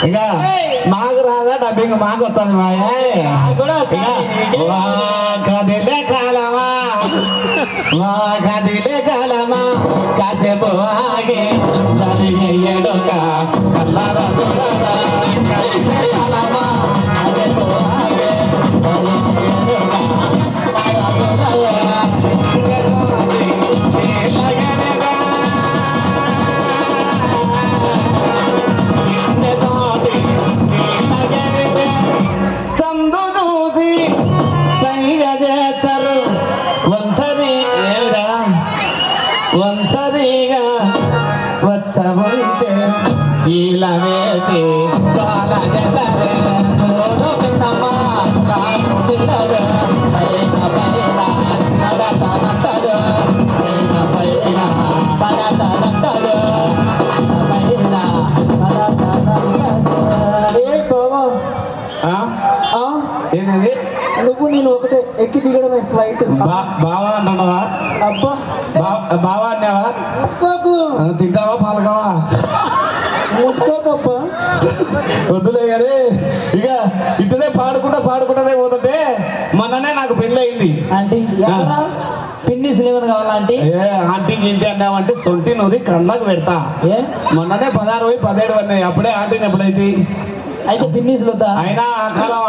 ఇక మాకు రాదా డబ్బింగ్ మాకు వస్తుంది కదిలే కాలమా కదిలే కాలమా కాసేపు ఆగి జరిగేడుక కల్లారా కదిలే కాలమా కాసేపు ఆగి సందు చూసి సైగ చేస్తారు వంతరిగా వచ్చవుంటే ఇలా వేసి బాల జతరే పిన్నమ్మా కాను తిన్నదు పైన పైన తగతనంతడు పైన తగతనంతడు పైన తగతనంతడు. ఏ బావా ఏంటది నువ్వు నేను ఒకటే ఎక్కి దిగడమే ఫ్లైట్. బావా అంటున్నావా? అబ్బా బావా అన్నావా? ముక్కోకు తింటావా పాలకావా? ముక్కోకప్ప వద్దులే కానీ ఇక ఇటునే పాడుకుంటానే పోతుంటే మొన్ననే నాకు పెళ్ళి అయింది. ఆంటీ పిన్నిస్ ఏమైనా కావాలా ఆంటీ? ఆంటీకి ఇంటి అన్నావంటే సొంటి నూరి కళ్ళకు పెడతా. మొన్ననే 16 పోయి 17 అన్నాయి. అప్పుడే ఆంటీని ఎప్పుడైతే అయితే పిన్నిసులు వద్దా? అయినా ఆ కాలం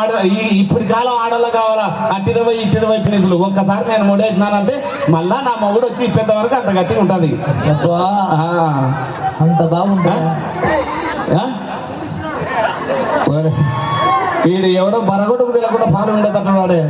ఇప్పుడు కాలం ఆడలో కావాలా? అట్టిన పోయి ఇట్టిన పోయి పిన్నిసులు. ఒక్కసారి నేను ముడేసినానంటే మళ్ళా నా మొగుడు వచ్చి ఇప్పేంత వరకు అంత గట్టిగా ఉంటది. అంత బాగుంటా? వీడు ఎవడో బరగొట్టుకు తెలియకుండా పాలు ఉండేటట్టు వాడే.